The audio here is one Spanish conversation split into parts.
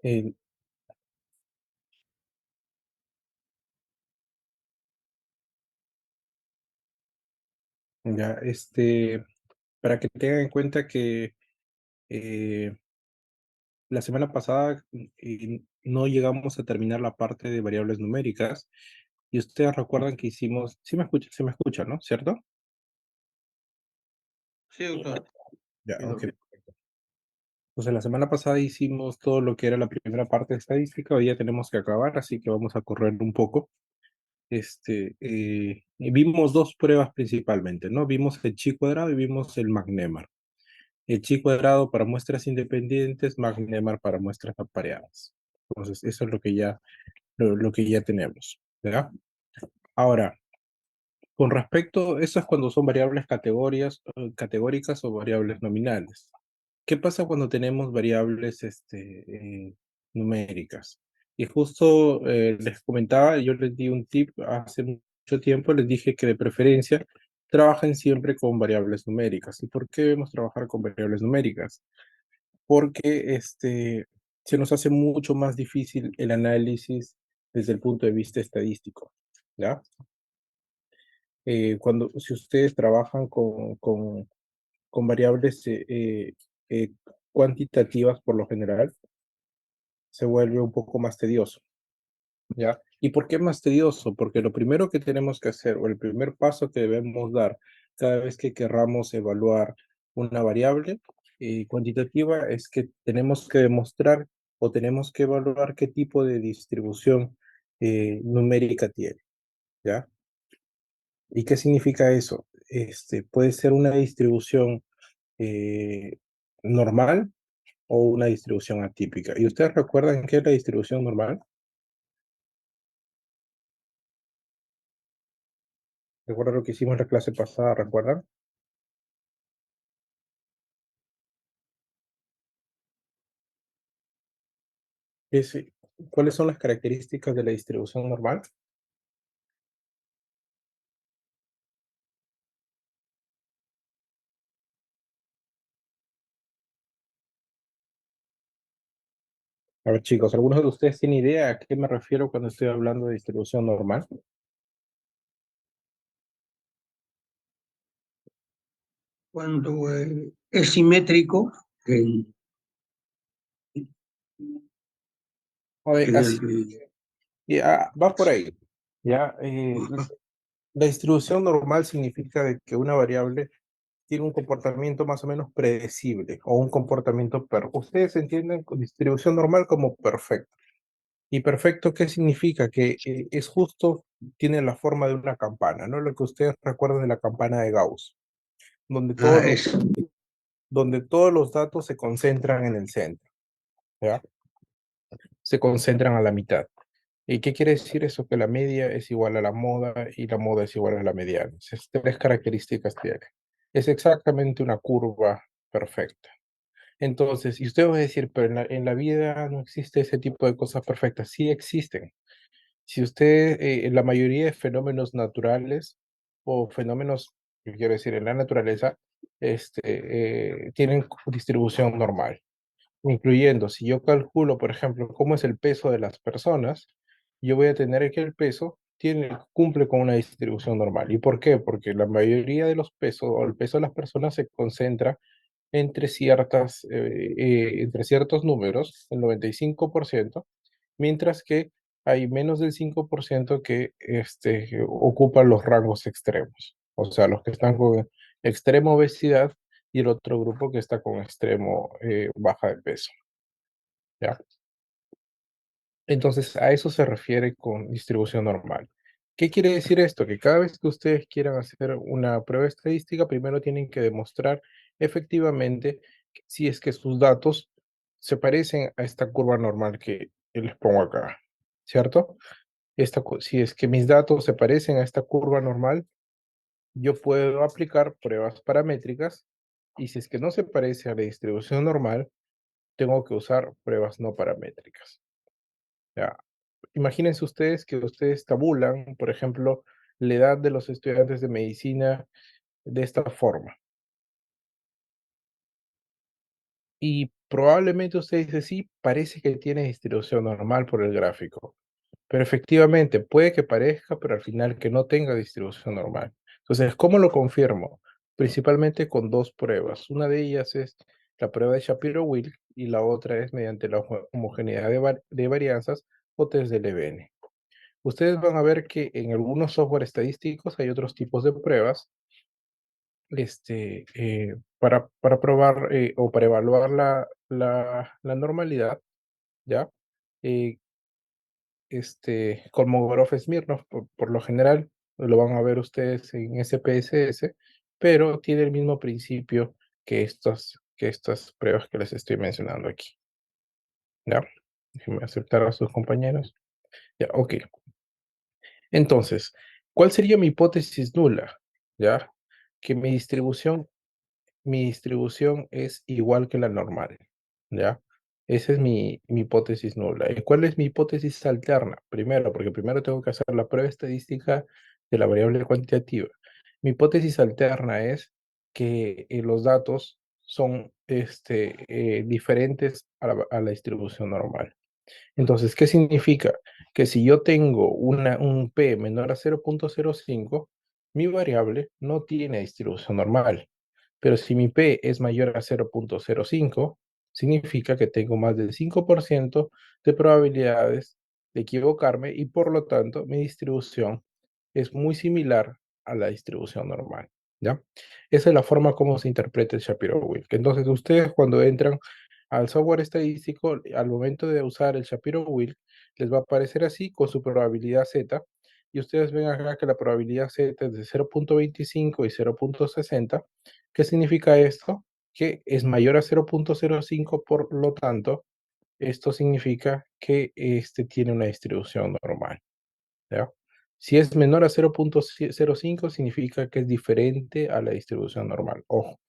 Eh, ya, para que tengan en cuenta que eh, la semana pasada no llegamos a terminar la parte de variables numéricas y ustedes recuerdan que hicimos, sí me escucha, ¿no? ¿Cierto? Sí, doctor. Ya, Sí, ok. doctor. Pues la semana pasada hicimos todo lo que era la primera parte de estadística, hoy ya tenemos que acabar, así que vamos a correr un poco. Y vimos dos pruebas principalmente, ¿no? Vimos el chi cuadrado y vimos el magnémar. El chi cuadrado para muestras independientes, magnémar para muestras apareadas. Entonces, eso es lo que ya tenemos, ¿verdad? Ahora, con respecto, eso es cuando son variables categóricas o variables nominales. ¿Qué pasa cuando tenemos variables numéricas? Y justo les comentaba, yo les di un tip hace mucho tiempo, les dije que de preferencia trabajen siempre con variables numéricas. ¿Y por qué debemos trabajar con variables numéricas? Porque se nos hace mucho más difícil el análisis desde el punto de vista estadístico, ¿ya? Si ustedes trabajan con variables eh, cuantitativas por lo general, se vuelve un poco más tedioso, ¿ya? ¿Y por qué más tedioso? Porque lo primero que tenemos que hacer, o el primer paso que debemos dar cada vez que querramos evaluar una variable cuantitativa, es que tenemos que demostrar o tenemos que evaluar qué tipo de distribución numérica tiene, ¿ya? ¿Y qué significa eso? Puede ser una distribución eh, normal o una distribución atípica. ¿Y ustedes recuerdan qué es la distribución normal? ¿Recuerdan lo que hicimos en la clase pasada? ¿Recuerdan? Es, ¿Cuáles son las características de la distribución normal? A ver, chicos, ¿algunos de ustedes tienen idea a qué me refiero cuando estoy hablando de distribución normal? Cuando es simétrico, que, A ver, que así, el- ya, va por ahí. Ya, la distribución normal significa de que una variable tiene un comportamiento más o menos predecible o un comportamiento Ustedes entienden con distribución normal como perfecto. ¿Y perfecto qué significa? Que es justo, tiene la forma de una campana, ¿no? Lo que ustedes recuerdan de la campana de Gauss, donde ah, todos los, es, donde todos los datos se concentran en el centro, ¿ya? Se concentran a la mitad. ¿Y qué quiere decir eso? Que la media es igual a la moda y la moda es igual a la mediana. Esas tres características tiene. Es exactamente una curva perfecta. Entonces, y usted va a decir, pero en la vida no existe ese tipo de cosas perfectas. Sí existen. Si usted, la mayoría de fenómenos naturales o fenómenos, yo quiero decir, en la naturaleza, tienen distribución normal, incluyendo, si yo calculo, por ejemplo, cómo es el peso de las personas, yo voy a tener que el peso cumple con una distribución normal. ¿Y por qué? Porque la mayoría de los pesos o el peso de las personas se concentra entre ciertos números, el 95%, mientras que hay menos del 5% que ocupan los rangos extremos, o sea, los que están con extrema obesidad y el otro grupo que está con extremo baja de peso, ¿ya? Entonces, a eso se refiere con distribución normal. ¿Qué quiere decir esto? Que cada vez que ustedes quieran hacer una prueba estadística, primero tienen que demostrar efectivamente si es que sus datos se parecen a esta curva normal que les pongo acá, ¿cierto? Si es que mis datos se parecen a esta curva normal, yo puedo aplicar pruebas paramétricas y si es que no se parece a la distribución normal, tengo que usar pruebas no paramétricas. ¿Ya? Imagínense ustedes que ustedes tabulan, por ejemplo, la edad de los estudiantes de medicina de esta forma. Y probablemente usted dice, sí, parece que tiene distribución normal por el gráfico, pero efectivamente puede que parezca, pero al final que no tenga distribución normal. Entonces, ¿cómo lo confirmo? Principalmente con dos pruebas. Una de ellas es la prueba de Shapiro-Wilk y la otra es mediante la homogeneidad de varianzas o test de Levene. Ustedes van a ver que en algunos software estadísticos hay otros tipos de pruebas para probar o para evaluar la normalidad, ¿ya? Eh, Kolmogorov-Smirnov, por lo general, lo van a ver ustedes en SPSS, pero tiene el mismo principio que estas pruebas que les estoy mencionando aquí, ¿ya? Déjenme aceptar a sus compañeros. Ya, ok. Entonces, ¿cuál sería mi hipótesis nula? ¿Ya? Que mi distribución es igual que la normal, ¿ya? Esa es mi hipótesis nula. ¿Y cuál es mi hipótesis alterna? Primero, porque primero tengo que hacer la prueba estadística de la variable cuantitativa. Mi hipótesis alterna es que los datos son diferentes a la distribución normal. Entonces, ¿qué significa? Que si yo tengo un P menor a 0.05, mi variable no tiene distribución normal. Pero si mi P es mayor a 0.05, significa que tengo más del 5% de probabilidades de equivocarme y por lo tanto mi distribución es muy similar a la distribución normal, ¿ya? Esa es la forma como se interpreta el Shapiro-Wilk. Entonces ustedes cuando entran al software estadístico, al momento de usar el Shapiro-Wilk, les va a aparecer así con su probabilidad Z y ustedes ven acá que la probabilidad Z es de 0.25 y 0.60. ¿Qué significa esto? Que es mayor a 0.05, por lo tanto, esto significa que este tiene una distribución normal, ¿ya? Si es menor a 0.05, significa que es diferente a la distribución normal. Ojo,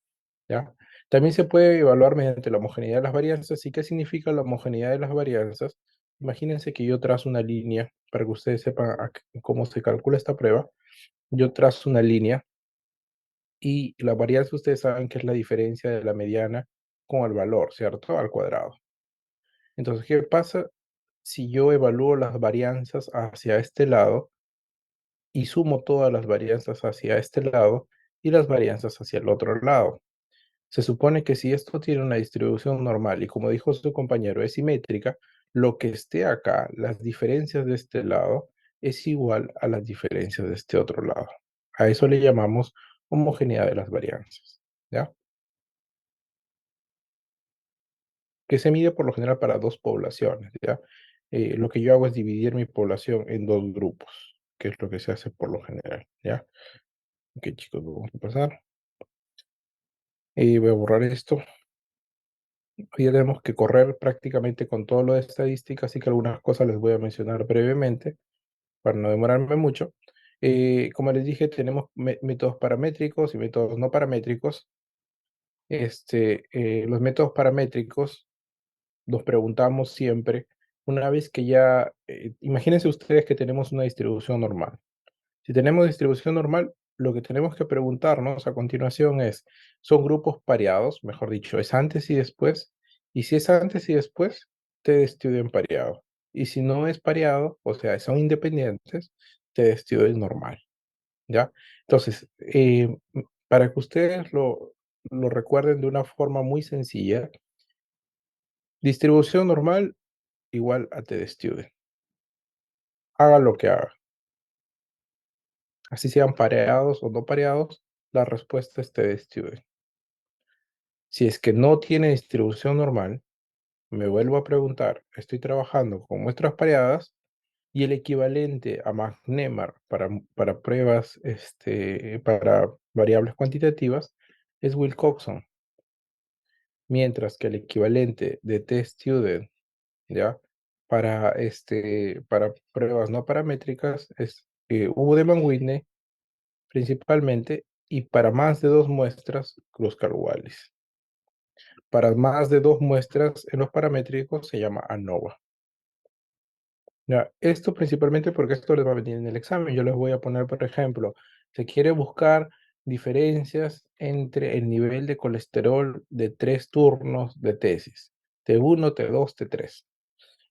¿ya? También se puede evaluar mediante la homogeneidad de las varianzas. ¿Y qué significa la homogeneidad de las varianzas? Imagínense que yo trazo una línea, para que ustedes sepan cómo se calcula esta prueba. Yo trazo una línea y la varianza ustedes saben que es la diferencia de la mediana con el valor, ¿cierto? Al cuadrado. Entonces, ¿qué pasa si yo evalúo las varianzas hacia este lado y sumo todas las varianzas hacia este lado y las varianzas hacia el otro lado? Se supone que si esto tiene una distribución normal y como dijo su compañero es simétrica, lo que esté acá, las diferencias de este lado, es igual a las diferencias de este otro lado. A eso le llamamos homogeneidad de las varianzas, ¿ya? Que se mide por lo general para dos poblaciones, ¿ya? Lo que yo hago es dividir mi población en dos grupos, que es lo que se hace por lo general, ¿ya? Ok, chicos, vamos a pasar. Y voy a borrar esto. Hoy ya tenemos que correr prácticamente con todo lo de estadística, así que algunas cosas les voy a mencionar brevemente para no demorarme mucho. Como les dije, tenemos métodos paramétricos y métodos no paramétricos. Los métodos paramétricos nos preguntamos siempre, una vez que ya, imagínense ustedes que tenemos una distribución normal. Si tenemos distribución normal, lo que tenemos que preguntarnos a continuación es, ¿son grupos pareados? Mejor dicho, ¿es antes y después? Y si es antes y después, te estudio en pareado. Y si no es pareado, o sea, son independientes, te estudio en normal, ¿ya? Entonces, para que ustedes lo recuerden de una forma muy sencilla, distribución normal igual a TD-Student. Haga lo que haga. Así sean pareados o no pareados, la respuesta es TD-Student. Si es que no tiene distribución normal, me vuelvo a preguntar, estoy trabajando con muestras pareadas y el equivalente a McNemar para pruebas, para variables cuantitativas es Wilcoxon, mientras que el equivalente de T-Student, ¿ya? Para pruebas no paramétricas es Hugo de Manguine principalmente y para más de dos muestras, Kruskal-Wallis. Para más de dos muestras en los paramétricos se llama ANOVA. Ya, esto principalmente porque esto les va a venir en el examen. Yo les voy a poner, por ejemplo, se quiere buscar diferencias entre el nivel de colesterol de 3 turnos de tesis. T1, T2, T3.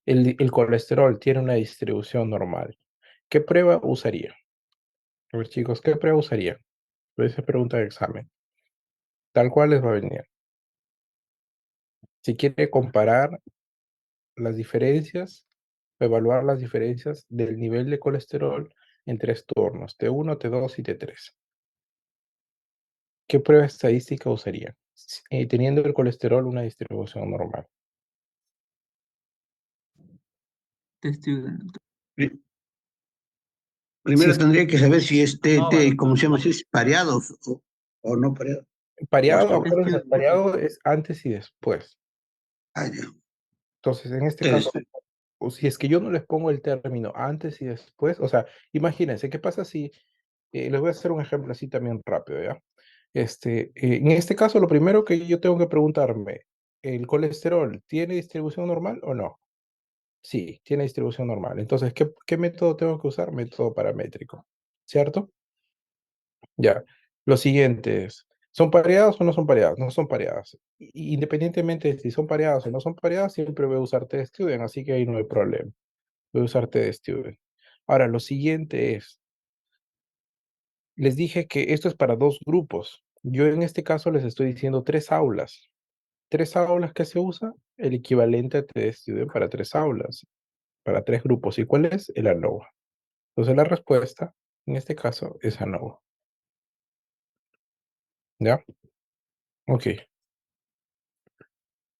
El colesterol tiene una distribución normal. ¿Qué prueba usaría? A ver, chicos, ¿qué prueba usaría? Esa pregunta de examen. Tal cual les va a venir. Si quiere comparar las diferencias, evaluar las diferencias del nivel de colesterol en tres turnos, T1, T2 y T3. ¿Qué prueba estadística usaría? Teniendo el colesterol una distribución normal. Student. Pri- Si Primero es tendría que saber si es TT, ¿cómo se llama? Si es pareados o no pareados. O pareado, hasta. acuérdense, pareado es antes y después. Ah, ya. Entonces, en este caso, Este, o si es que yo no les pongo el término antes y después, o sea, imagínense, ¿qué pasa si, les voy a hacer un ejemplo así también rápido, ¿ya? En este caso, lo primero que yo tengo que preguntarme, ¿el colesterol tiene distribución normal o no? Sí, tiene distribución normal. Entonces, ¿qué método tengo que usar? Método paramétrico, ¿cierto? Ya. Lo siguiente es, ¿son pareadas o no son pareadas? No son pareadas. Independientemente de si son pareadas o no son pareadas, siempre voy a usar test-student, así que ahí no hay problema. Voy a usar test-student. Ahora, lo siguiente es, les dije que esto es para dos grupos. Yo en este caso les estoy diciendo tres aulas. ¿Tres aulas que se usa? El equivalente a test-student para tres aulas, para tres grupos. ¿Y cuál es? El ANOVA. Entonces la respuesta, en este caso, es ANOVA. ¿Ya? Ok.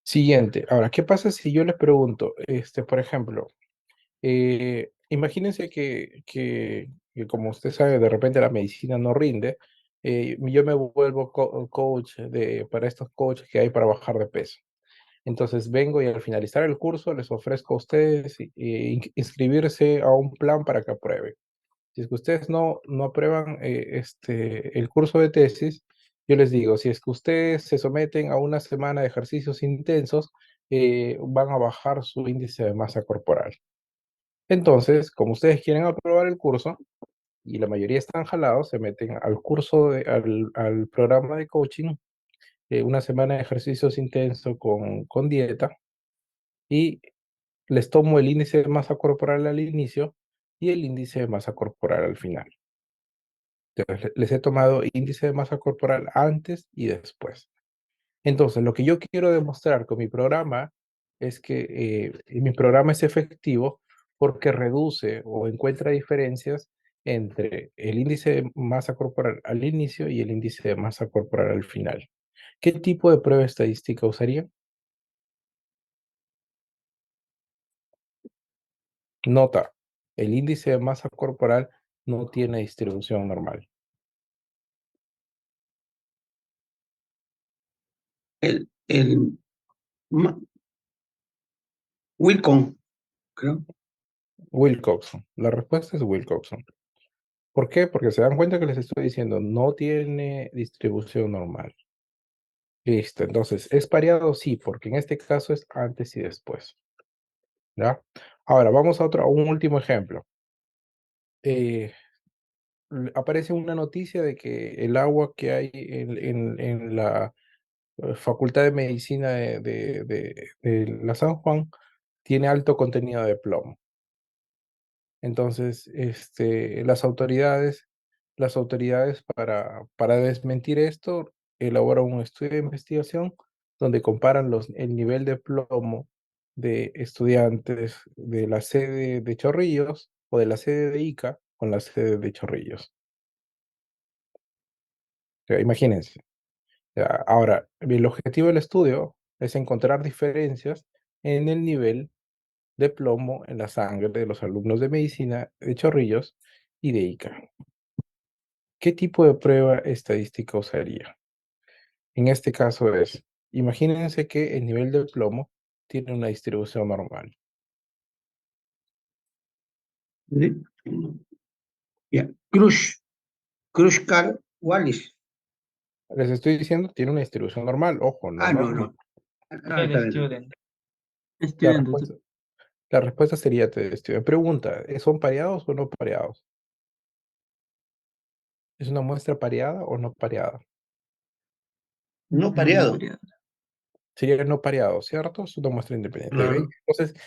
Siguiente. Ahora, ¿qué pasa si yo les pregunto, por ejemplo, imagínense que como usted sabe, de repente la medicina no rinde, yo me vuelvo coach para estos coaches que hay para bajar de peso. Entonces vengo y al finalizar el curso les ofrezco a ustedes inscribirse a un plan para que aprueben. Si es que ustedes no aprueban el curso de tesis, yo les digo, si es que ustedes se someten a una semana de ejercicios intensos, van a bajar su índice de masa corporal. Entonces, como ustedes quieren aprobar el curso y la mayoría están jalados, se meten al curso, al programa de coaching, una semana de ejercicios intensos con dieta y les tomo el índice de masa corporal al inicio y el índice de masa corporal al final. Entonces, les he tomado índice de masa corporal antes y después. Entonces, lo que yo quiero demostrar con mi programa es que mi programa es efectivo porque reduce o encuentra diferencias entre el índice de masa corporal al inicio y el índice de masa corporal al final. ¿Qué tipo de prueba estadística usaría? Nota, el índice de masa corporal no tiene distribución normal. el Wilcon, creo. Wilcoxon. La respuesta es Wilcoxon. ¿Por qué? Porque se dan cuenta que les estoy diciendo, no tiene distribución normal. Listo, entonces, ¿es pareado? Sí, porque en este caso es antes y después. ¿Ya? Ahora, vamos a un último ejemplo. Eh, Aparece una noticia de que el agua que hay en la Facultad de Medicina de la San Juan tiene alto contenido de plomo. Entonces, las autoridades para desmentir esto, elaboran un estudio de investigación donde comparan el nivel de plomo de estudiantes de la sede de Chorrillos o de la sede de Ica con la sede de Chorrillos. O sea, imagínense. Ya, ahora, el objetivo del estudio es encontrar diferencias en el nivel de plomo en la sangre de los alumnos de medicina de Chorrillos y de Ica. ¿Qué tipo de prueba estadística usaría? En este caso es, imagínense que el nivel de plomo tiene una distribución normal. ¿Sí? Ya. Crushkar Wallis. Les estoy diciendo, tiene una distribución normal, ojo, Ah, normal. no, no. Ah, El está bien. student. La Student. respuesta, la respuesta sería, te estoy. Pregunta, ¿son pareados o no pareados? ¿Es una muestra pareada o no pareada? No No pareado. pareado. sería no pareado, ¿cierto? Es una muestra independiente, ¿ven? Claro. Entonces,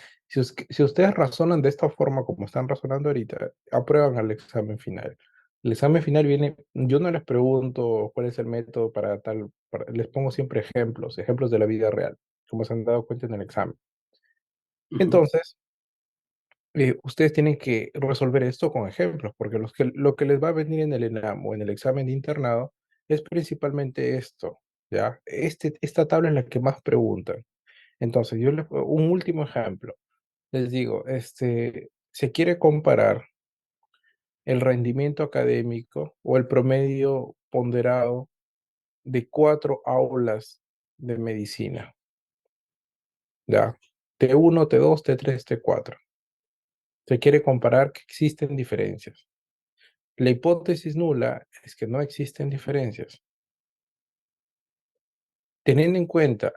si ustedes razonan de esta forma como están razonando ahorita, aprueban al examen final. El examen final viene, yo no les pregunto cuál es el método para tal, les pongo siempre ejemplos, ejemplos de la vida real, como se han dado cuenta en el examen. Ujú. Entonces, ustedes tienen que resolver esto con ejemplos, porque lo que les va a venir en el ENAM o en el examen de internado es principalmente esto, ¿ya? Esta tabla es la que más preguntan. Entonces, un último ejemplo. Les digo, se quiere comparar el rendimiento académico o el promedio ponderado de 4 aulas de medicina, ¿ya? T1, T2, T3, T4. Se quiere comparar que existen diferencias. La hipótesis nula es que no existen diferencias. Teniendo en cuenta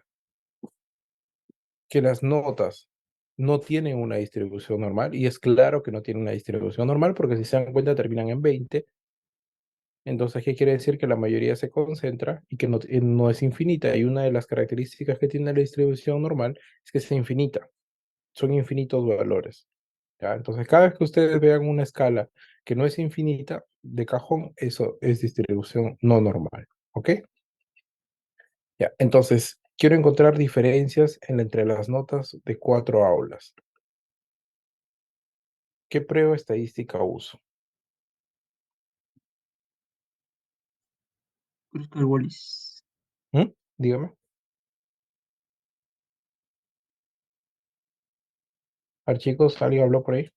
que las notas no tienen una distribución normal, y es claro que no tienen una distribución normal porque si se dan cuenta terminan en 20. Entonces, ¿qué quiere decir? Que la mayoría se concentra y que no es infinita. Y una de las características que tiene la distribución normal es que es infinita. Son infinitos valores. ¿Ya? Entonces, cada vez que ustedes vean una escala que no es infinita, de cajón, eso es distribución no normal. ¿Ok? Ya. Entonces, quiero encontrar diferencias entre las notas de 4 aulas. ¿Qué prueba estadística uso? Cruzca Wallis. ¿Mm? Dígame. A ver, chicos, ¿alguien habló por ahí?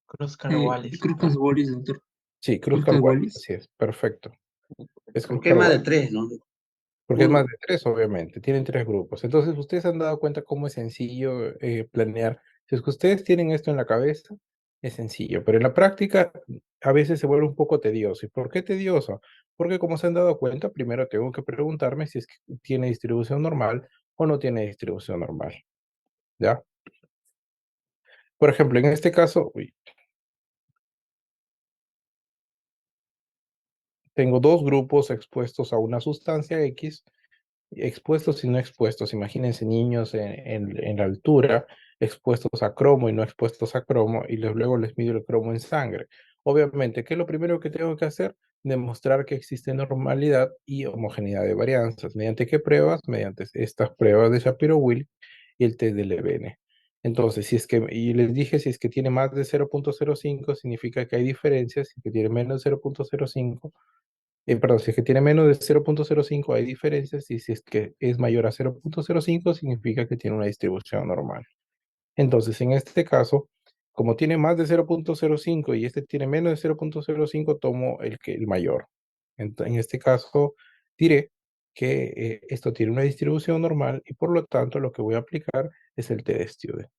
Cruz-Wallis, Cruzca doctor. Wallis, doctor. Sí, Cruz Cruzca Wallis, Wallis. así es, perfecto. Es Cruz Porque hay más de Wallis. tres, ¿no? Porque es más Uno, de tres, obviamente. Tienen 3 grupos. Entonces, ustedes han dado cuenta cómo es sencillo planear. Si es que ustedes tienen esto en la cabeza, es sencillo. Pero en la práctica, a veces se vuelve un poco tedioso. ¿Y por qué tedioso? Porque como se han dado cuenta, primero tengo que preguntarme si es que tiene distribución normal o no tiene distribución normal. ¿Ya? Por ejemplo, en este caso, uy, tengo 2 grupos expuestos a una sustancia X, expuestos y no expuestos. Imagínense niños en la altura, expuestos a cromo y no expuestos a cromo, y luego les mido el cromo en sangre. Obviamente, ¿qué es lo primero que tengo que hacer? Demostrar que existe normalidad y homogeneidad de varianzas. ¿Mediante qué pruebas? Mediante estas pruebas de Shapiro-Wilk y el test de Levene. Entonces, y les dije, si es que tiene más de 0.05, significa que hay diferencias. Si es que tiene menos de 0.05, perdón, si es que tiene menos de 0.05 hay diferencias, y si es que es mayor a 0.05 significa que tiene una distribución normal. Entonces, en este caso, como tiene más de 0.05 y este tiene menos de 0.05, tomo el mayor. En este caso, diré que esto tiene una distribución normal y por lo tanto lo que voy a aplicar es el t-de-Student.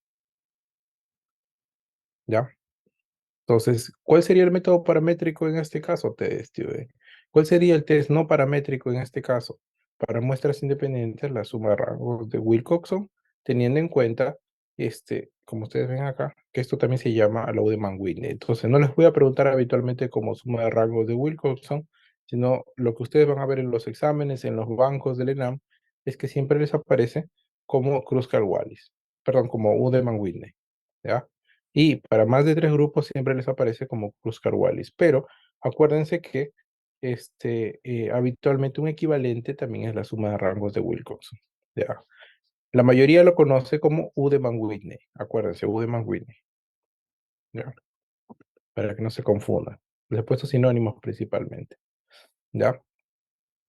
¿Ya? Entonces, ¿cuál sería el método paramétrico en este caso, t-de-Student? ¿Cuál sería el test no paramétrico en este caso? Para muestras independientes, la suma de rangos de Wilcoxon, teniendo en cuenta, como ustedes ven acá, que esto también se llama Laudeman-Whitney. Entonces, no les voy a preguntar habitualmente como suma de rangos de Wilcoxon, sino lo que ustedes van a ver en los exámenes, en los bancos del ENAM, es que siempre les aparece como Kruskal-Wallis, perdón, como Udeman-Whitney, ¿ya? Y para más de 3 grupos siempre les aparece como Kruskal-Wallis. Pero acuérdense que habitualmente un equivalente también es la suma de rangos de Wilcoxon. ¿Ya? La mayoría lo conoce como Udeman-Whitney. Acuérdense, Udeman-Whitney. ¿Ya? Para que no se confundan. Les he puesto sinónimos principalmente. ¿Ya?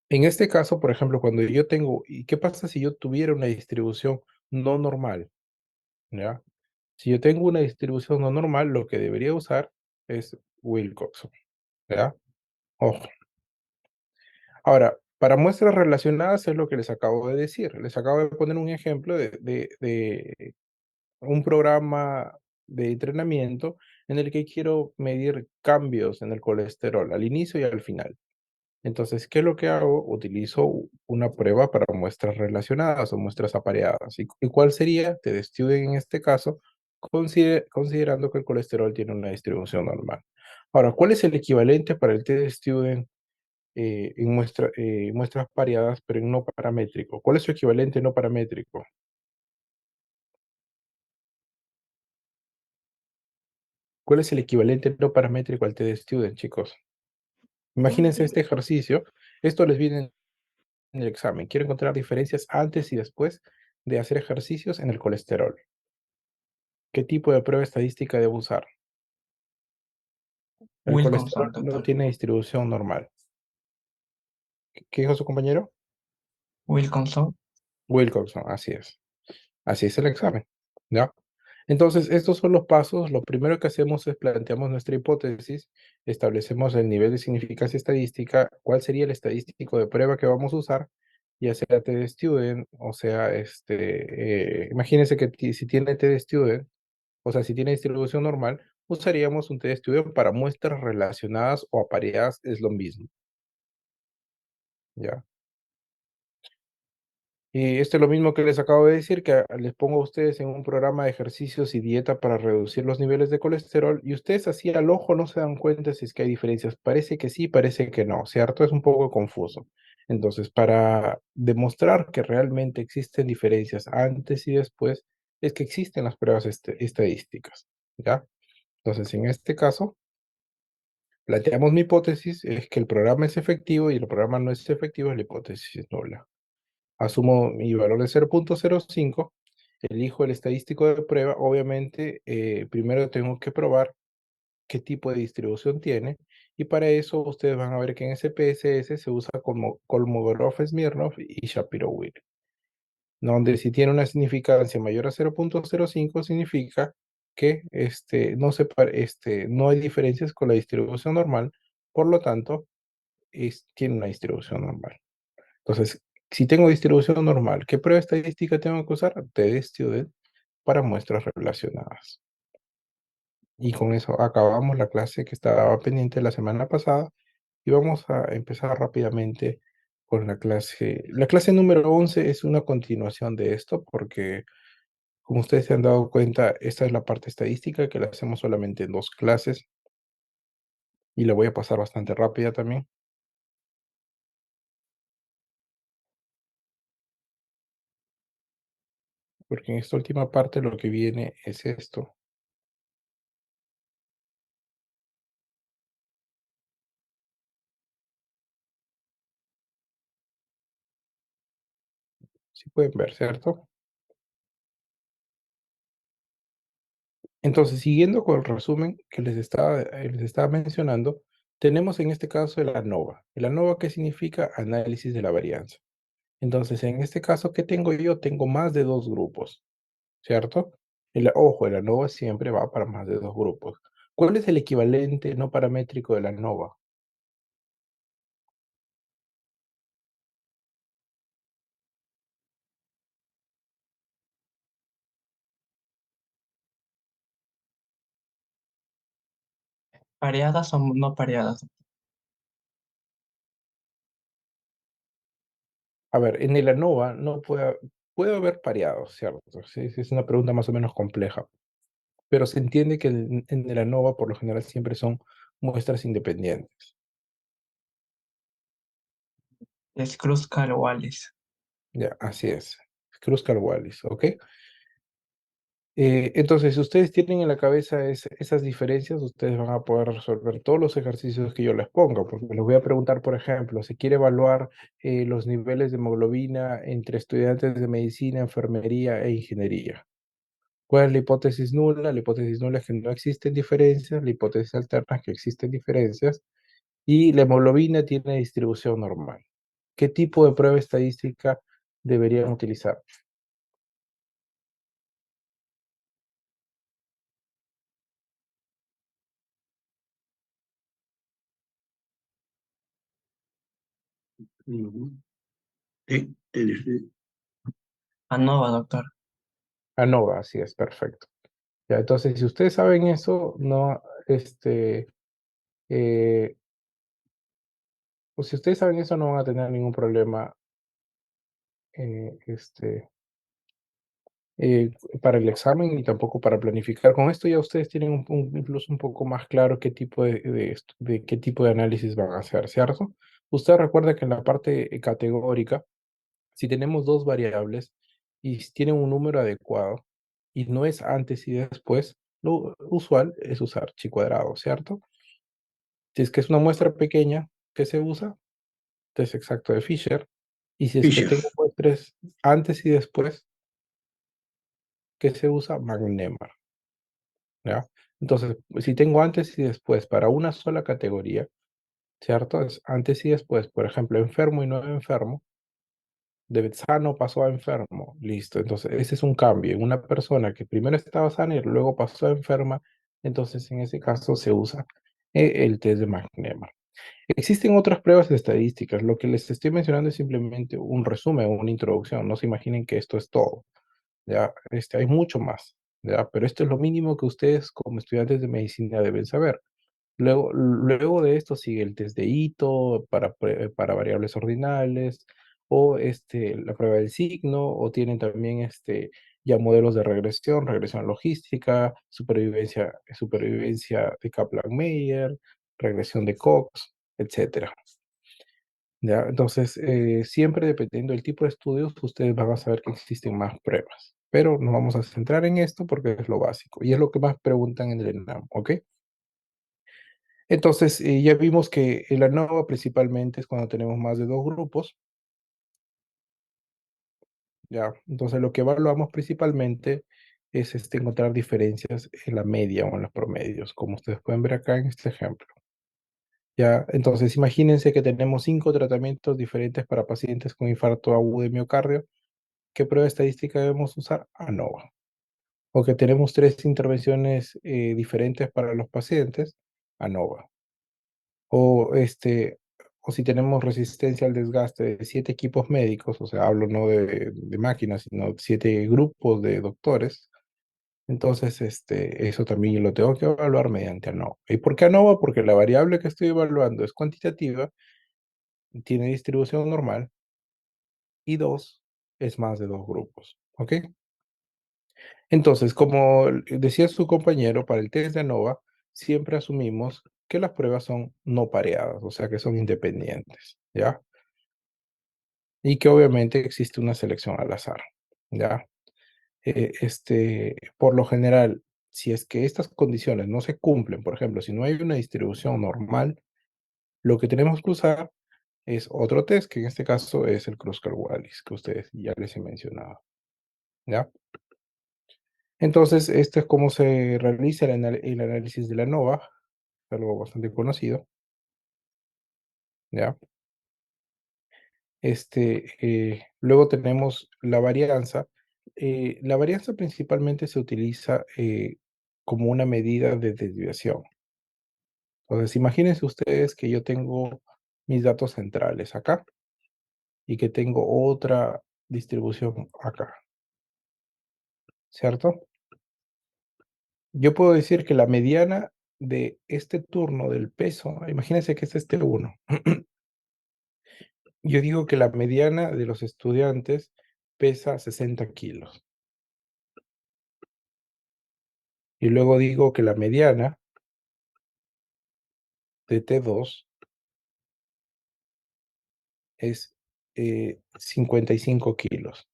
En este caso, por ejemplo, cuando yo tengo, ¿y qué pasa si yo tuviera una distribución no normal? ¿Ya? Si yo tengo una distribución no normal, lo que debería usar es Wilcoxon, ¿ya? Ojo. Ahora, para muestras relacionadas es lo que les acabo de decir. Les acabo de poner un ejemplo de un programa de entrenamiento en el que quiero medir cambios en el colesterol al inicio y al final. Entonces, ¿qué es lo que hago? Utilizo una prueba para muestras relacionadas o muestras apareadas. ¿Y cuál sería? Te Student en este caso, considerando que el colesterol tiene una distribución normal. Ahora, ¿cuál es el equivalente para el t-de-Student muestras pareadas, pero en no paramétrico. ¿Cuál es su equivalente no paramétrico? ¿Cuál es el equivalente no paramétrico al TD-Student, chicos? Imagínense este ejercicio. Esto les viene en el examen. Quiero encontrar diferencias antes y después de hacer ejercicios en el colesterol. ¿Qué tipo de prueba estadística debo usar? El colesterol Wilkinson, no doctor. tiene distribución normal. ¿Qué dijo su compañero? Wilkinson. Wilcoxon, así es. Así es el examen, ¿ya? Entonces, estos son los pasos. Lo primero que hacemos es planteamos nuestra hipótesis, establecemos el nivel de significancia estadística, cuál sería el estadístico de prueba que vamos a usar, ya sea TD-Student, o sea, imagínense que si tiene TD-Student, o sea, si tiene distribución normal, usaríamos un TD-Student para muestras relacionadas o apareadas, es lo mismo, ¿ya? Y esto es lo mismo que les acabo de decir, que les pongo a ustedes en un programa de ejercicios y dieta para reducir los niveles de colesterol, y ustedes así al ojo no se dan cuenta si es que hay diferencias. Parece que sí, parece que no, ¿cierto? Es un poco confuso. Entonces, para demostrar que realmente existen diferencias antes y después, es que existen las pruebas estadísticas, ¿ya? Entonces, en este caso, planteamos mi hipótesis, es que el programa es efectivo y el programa no es efectivo, la hipótesis es nula. Asumo mi valor de 0.05, elijo el estadístico de prueba. Obviamente, primero tengo que probar qué tipo de distribución tiene, y para eso ustedes van a ver que en SPSS se usa como Kolmogorov-Smirnov y Shapiro-Wilk, donde si tiene una significancia mayor a 0.05 significa que no hay diferencias con la distribución normal, por lo tanto, tiene una distribución normal. Entonces, si tengo distribución normal, ¿qué prueba estadística tengo que usar? TD-Student para muestras relacionadas. Y con eso acabamos la clase que estaba pendiente la semana pasada, y vamos a empezar rápidamente con la clase. La clase número 11 es una continuación de esto porque, como ustedes se han dado cuenta, esta es la parte estadística que la hacemos solamente en 2 clases, y la voy a pasar bastante rápida también, porque en esta última parte lo que viene es esto. Si pueden ver, ¿cierto? Entonces, siguiendo con el resumen que les estaba mencionando, tenemos en este caso el ANOVA. ¿El ANOVA qué significa? Análisis de la varianza. Entonces, en este caso, ¿qué tengo yo? Tengo más de 2 grupos, ¿cierto? Ojo, el ANOVA siempre va para más de 2 grupos. ¿Cuál es el equivalente no paramétrico del ANOVA? ¿Pareadas o no pareadas? A ver, en el ANOVA no puede haber pareados, ¿cierto? Sí, sí, es una pregunta más o menos compleja, pero se entiende que en el ANOVA por lo general siempre son muestras independientes. Es Kruskal-Wallis. Ya, así es. Kruskal-Wallis, ¿ok? Entonces, si ustedes tienen en la cabeza esas diferencias, ustedes van a poder resolver todos los ejercicios que yo les ponga, porque les voy a preguntar, por ejemplo, si quiere evaluar los niveles de hemoglobina entre estudiantes de medicina, enfermería e ingeniería. ¿Cuál es la hipótesis nula? La hipótesis nula es que no existen diferencias, la hipótesis alterna es que existen diferencias, y la hemoglobina tiene distribución normal. ¿Qué tipo de prueba estadística deberían utilizar? Ujú. Sí. ANOVA, doctor. ANOVA, así es, perfecto. Ya, entonces, si ustedes saben eso, no, eh, o si ustedes saben eso, no van a tener ningún problema eh, este, eh, para el examen y tampoco para planificar. Con esto ya ustedes tienen incluso un poco más claro qué tipo de qué tipo de análisis van a hacer, ¿cierto? Usted recuerda que en la parte categórica, si tenemos dos variables y si tienen un número adecuado y no es antes y después, lo usual es usar chi cuadrado, ¿cierto? Si es que es una muestra pequeña, ¿qué se usa? Test exacto de Fisher. Y si es que Fisher. tengo muestras antes y después, ¿qué se usa? McNemar, ¿ya? Entonces, si tengo antes y después para una sola categoría, ¿cierto? Es antes y después, por ejemplo, enfermo y no enfermo, de sano pasó a enfermo, listo. Entonces, ese es un cambio. En una persona que primero estaba sana y luego pasó a enferma, entonces en ese caso se usa el test de McNemar. Existen otras pruebas estadísticas. Lo que les estoy mencionando es simplemente un resumen, una introducción. No se imaginen que esto es todo. Ya, hay mucho más. Ya, pero esto es lo mínimo que ustedes como estudiantes de medicina deben saber. Luego de esto sigue el test de Ito para variables ordinales, o la prueba del signo, o tienen también ya modelos de regresión, regresión logística, supervivencia de Kaplan-Meier, regresión de Cox, etcétera. ¿Ya? Entonces, siempre dependiendo del tipo de estudios, ustedes van a saber que existen más pruebas. Pero nos vamos a centrar en esto porque es lo básico y es lo que más preguntan en el ENAM, ¿ok? Entonces, ya vimos que el ANOVA principalmente es cuando tenemos más de dos grupos, ¿ya? Entonces, lo que evaluamos principalmente es encontrar diferencias en la media o en los promedios, como ustedes pueden ver acá en este ejemplo, ¿ya? Entonces, imagínense que tenemos 5 tratamientos diferentes para pacientes con infarto agudo de miocardio. ¿Qué prueba estadística debemos usar? ANOVA. O que tenemos 3 intervenciones diferentes para los pacientes, ANOVA. O, o si tenemos resistencia al desgaste de 7 equipos médicos, o sea, hablo no de máquinas, sino 7 grupos de doctores, entonces eso también lo tengo que evaluar mediante ANOVA. ¿Y por qué ANOVA? Porque la variable que estoy evaluando es cuantitativa, tiene distribución normal, y 2 es más de 2 grupos, ¿ok? Entonces, como decía su compañero, para el test de ANOVA, siempre asumimos que las pruebas son no pareadas, o sea que son independientes, ¿ya? Y que obviamente existe una selección al azar, ¿ya? Por lo general, si es que estas condiciones no se cumplen, por ejemplo, si no hay una distribución normal, lo que tenemos que usar es otro test, que en este caso es el Kruskal-Wallis, que ustedes ya les he mencionado, ¿ya? Entonces, esto es cómo se realiza el análisis de la ANOVA, algo bastante conocido, ¿ya? Luego tenemos la varianza. La varianza principalmente se utiliza como una medida de desviación. Entonces, imagínense ustedes que yo tengo mis datos centrales acá y que tengo otra distribución acá, ¿cierto? Yo puedo decir que la mediana de este turno del peso, imagínense que es este uno. Yo digo que la mediana de los estudiantes pesa 60 kilos. Y luego digo que la mediana de T2 es 55 kilos.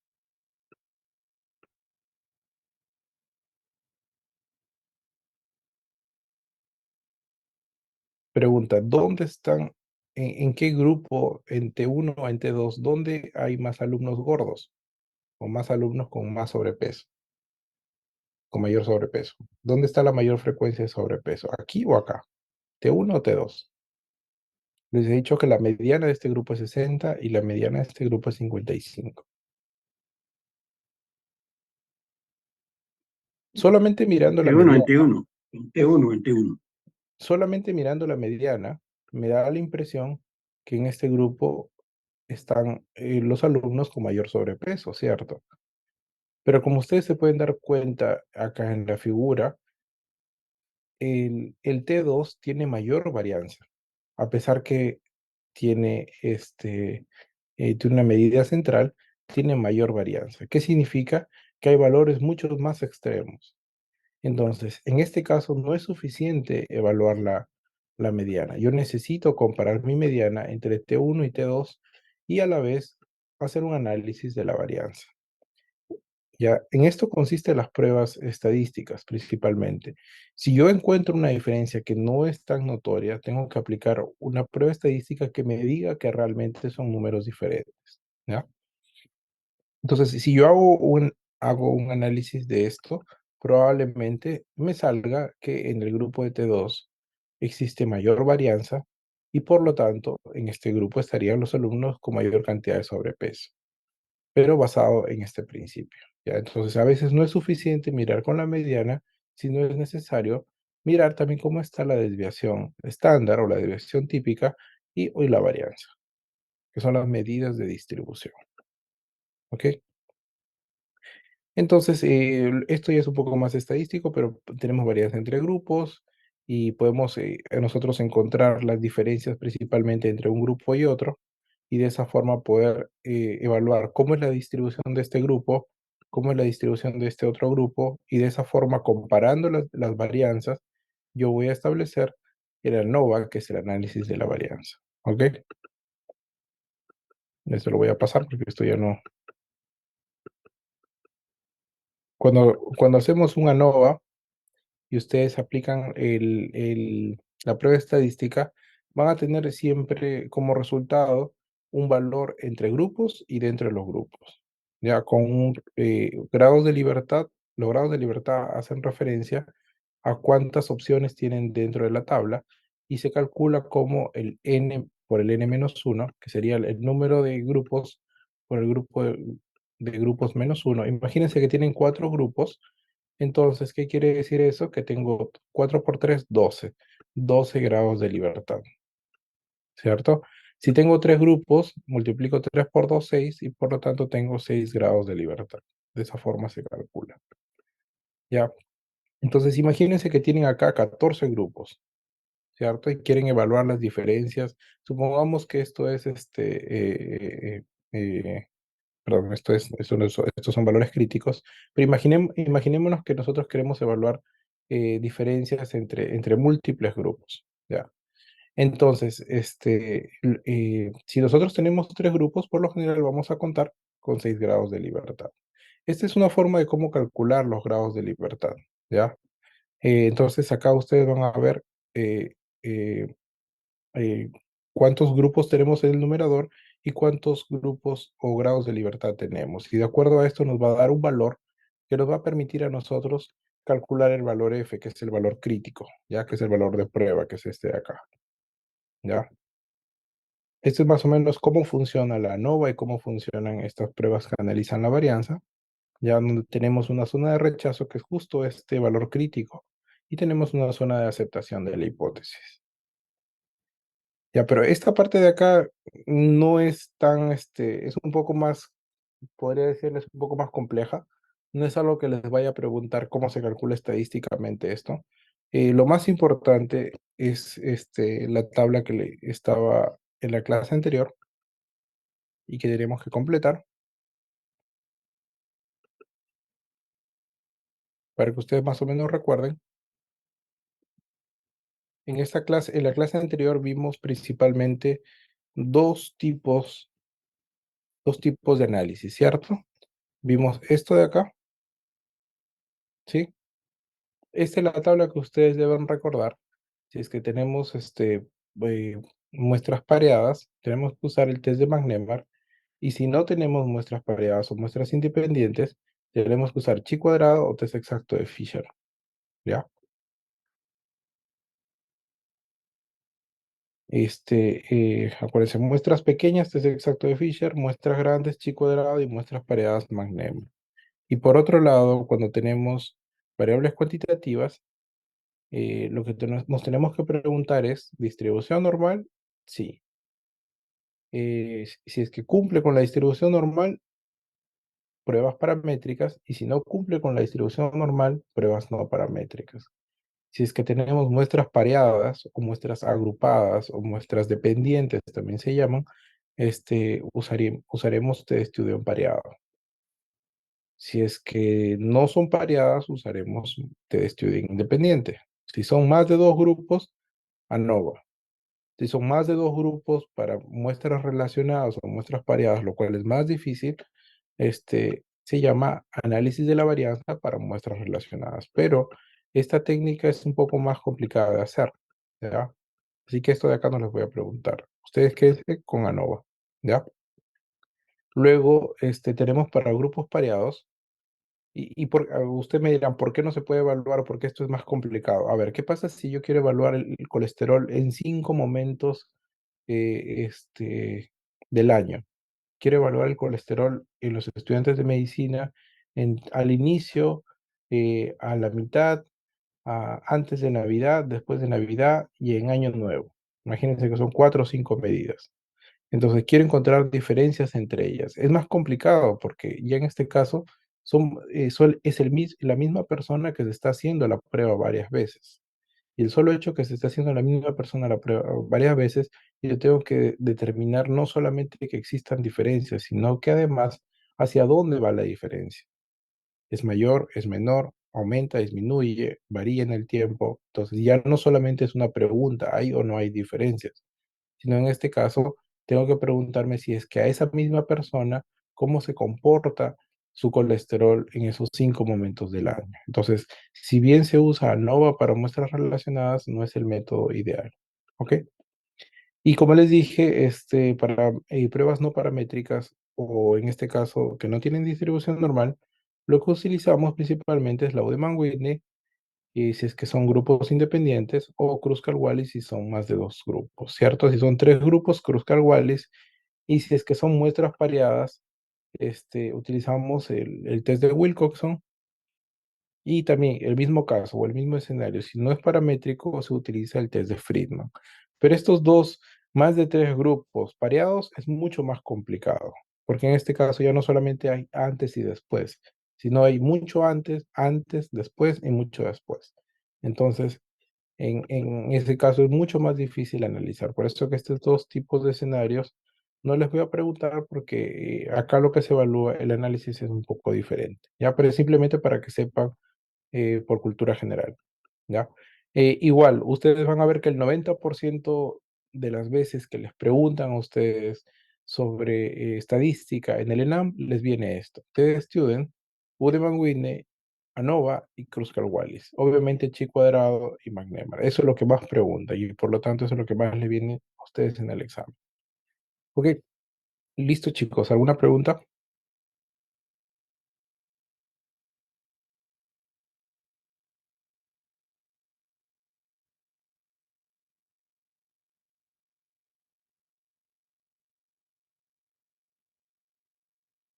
Pregunta, ¿dónde están, en qué grupo, en T1 o en T2, dónde hay más alumnos gordos o más alumnos con más sobrepeso, con mayor sobrepeso? ¿Dónde está la mayor frecuencia de sobrepeso? ¿Aquí o acá? ¿T1 o T2? Les he dicho que la mediana de este grupo es 60 y la mediana de este grupo es 55. Solamente mirando la T1 en mediana, T1. T1 en T1. solamente mirando la mediana, me da la impresión que en este grupo están los alumnos con mayor sobrepeso, ¿cierto? Pero como ustedes se pueden dar cuenta acá en la figura, el T2 tiene mayor varianza, a pesar que tiene, tiene una medida central, tiene mayor varianza. ¿Qué significa? Que hay valores mucho más extremos. Entonces, en este caso no es suficiente evaluar la mediana. Yo necesito comparar mi mediana entre T1 y T2 y a la vez hacer un análisis de la varianza. Ya, en esto consisten las pruebas estadísticas principalmente. Si yo encuentro una diferencia que no es tan notoria, tengo que aplicar una prueba estadística que me diga que realmente son números diferentes. ¿Ya? Entonces, si yo hago un análisis de esto, probablemente me salga que en el grupo de T2 existe mayor varianza y por lo tanto en este grupo estarían los alumnos con mayor cantidad de sobrepeso, pero basado en este principio. ¿Ya? Entonces, a veces no es suficiente mirar con la mediana, sino es necesario mirar también cómo está la desviación estándar o la desviación típica y hoy la varianza, que son las medidas de distribución. ¿Ok? Entonces, esto ya es un poco más estadístico, pero tenemos varianza entre grupos y podemos nosotros encontrar las diferencias principalmente entre un grupo y otro y de esa forma poder evaluar cómo es la distribución de este grupo, cómo es la distribución de este otro grupo y de esa forma comparando las varianzas, yo voy a establecer el ANOVA, que es el análisis de la varianza. ¿Ok? Esto lo voy a pasar porque esto ya no... Cuando hacemos un ANOVA, y ustedes aplican la prueba estadística, van a tener siempre como resultado un valor entre grupos y dentro de los grupos. Ya con grados de libertad, los grados de libertad hacen referencia a cuántas opciones tienen dentro de la tabla y se calcula como el n por el n-1, que sería el número de grupos por el grupo de grupos menos 1. Imagínense que tienen 4 grupos. Entonces, ¿qué quiere decir eso? Que tengo 4 por 3, 12. 12 grados de libertad, ¿cierto? Si tengo 3 grupos, multiplico 3 por 2, 6, y por lo tanto tengo 6 grados de libertad. De esa forma se calcula. ¿Ya? Entonces, imagínense que tienen acá 14 grupos, ¿cierto? Y quieren evaluar las diferencias. Supongamos que esto es perdón, estos son valores críticos, pero imaginémonos que nosotros queremos evaluar diferencias entre múltiples grupos, ¿ya? Entonces, si nosotros tenemos 3 grupos, por lo general vamos a contar con 6 grados de libertad. Esta es una forma de cómo calcular los grados de libertad, ¿ya? Entonces, acá ustedes van a ver eh, eh, eh, cuántos grupos tenemos en el numerador y cuántos grupos o grados de libertad tenemos. Y de acuerdo a esto nos va a dar un valor que nos va a permitir a nosotros calcular el valor F, que es el valor crítico, ya que es el valor de prueba, que es este de acá. ¿Ya? Esto es más o menos cómo funciona la ANOVA y cómo funcionan estas pruebas que analizan la varianza, ya donde tenemos una zona de rechazo que es justo este valor crítico y tenemos una zona de aceptación de la hipótesis. Ya, pero esta parte de acá no es tan, es un poco más, podría decirles, un poco más compleja. No es algo que les vaya a preguntar cómo se calcula estadísticamente esto. Lo más importante es la tabla que le estaba en la clase anterior y que tenemos que completar para que ustedes más o menos recuerden. En la clase anterior vimos principalmente dos tipos, dos tipos de análisis, ¿cierto? Vimos esto de acá, ¿sí? Esta es la tabla que ustedes deben recordar. Si es que tenemos eh, muestras pareadas, tenemos que usar el test de Magnemar. Y si no tenemos muestras pareadas o muestras independientes, tenemos que usar chi cuadrado o test exacto de Fisher. ¿Ya? Acuérdense, muestras pequeñas, test exacto de Fisher, muestras grandes, chi cuadrado y muestras pareadas Magnemar. Y por otro lado, cuando tenemos variables cuantitativas, lo que nos tenemos que preguntar es, ¿distribución normal? Sí. Si es que cumple con la distribución normal, pruebas paramétricas, y si no cumple con la distribución normal, pruebas no paramétricas. Si es que tenemos muestras pareadas, o muestras agrupadas, o muestras dependientes, también se llaman, usaremos test de estudio pareado. Si es que no son pareadas, usaremos test de estudio independiente. Si son más de 2 grupos, ANOVA. Si son más de dos grupos para muestras relacionadas o muestras pareadas, lo cual es más difícil, se llama análisis de la varianza para muestras relacionadas. Pero esta técnica es un poco más complicada de hacer, ¿ya? Así que esto de acá no les voy a preguntar. Ustedes quédense con ANOVA, ¿ya? Luego, tenemos para grupos pareados, usted me dirán, ¿por qué no se puede evaluar? Porque esto es más complicado. A ver, ¿qué pasa si yo quiero evaluar el colesterol en 5 momentos del año? Quiero evaluar el colesterol en los estudiantes de medicina al inicio, a la mitad, antes de Navidad, después de Navidad y en Año Nuevo. Imagínense que son 4 o 5 medidas. Entonces, quiero encontrar diferencias entre ellas. Es más complicado porque ya en este caso es la misma persona que se está haciendo la prueba varias veces. Y el solo hecho que se está haciendo la misma persona la prueba varias veces, yo tengo que determinar no solamente que existan diferencias, sino que además hacia dónde va la diferencia. ¿Es mayor, es menor, aumenta, disminuye, varía en el tiempo? Entonces ya no solamente es una pregunta, ¿hay o no hay diferencias? Sino en este caso tengo que preguntarme si es que a esa misma persona, cómo se comporta su colesterol en esos 5 momentos del año. Entonces, si bien se usa ANOVA para muestras relacionadas, no es el método ideal. ¿Ok? Y como les dije, para pruebas no paramétricas o en este caso que no tienen distribución normal, lo que utilizamos principalmente es la Udemy-Whitney y si es que son grupos independientes, o Kruskal-Wallis si son más de dos grupos, ¿cierto? Si son tres grupos, Kruskal-Wallis, y si es que son muestras pareadas, utilizamos el test de Wilcoxon, y también el mismo caso o el mismo escenario, si no es paramétrico, se utiliza el test de Friedman. Pero estos dos, más de tres grupos pareados, es mucho más complicado, porque en este caso ya no solamente hay antes y después, sino hay mucho antes, antes, después y mucho después. Entonces, en ese caso es mucho más difícil analizar. Por eso que estos dos tipos de escenarios no les voy a preguntar porque acá lo que se evalúa, el análisis es un poco diferente. Ya, pero es simplemente para que sepan por cultura general, ¿ya? Igual, ustedes van a ver que el 90% de las veces que les preguntan a ustedes sobre estadística en el ENAM, les viene esto. TED Student, Woodman-Whitney, ANOVA y Kruskal-Wallis. Obviamente chi cuadrado y McNemara. Eso es lo que más pregunta y por lo tanto eso es lo que más le viene a ustedes en el examen. Ok, listo chicos. ¿Alguna pregunta?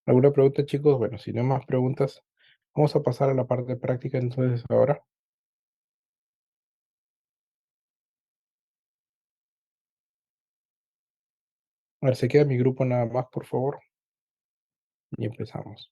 ¿Alguna pregunta chicos? Bueno, si no hay más preguntas, vamos a pasar a la parte práctica entonces ahora. A ver, se queda mi grupo nada más, por favor. Y empezamos.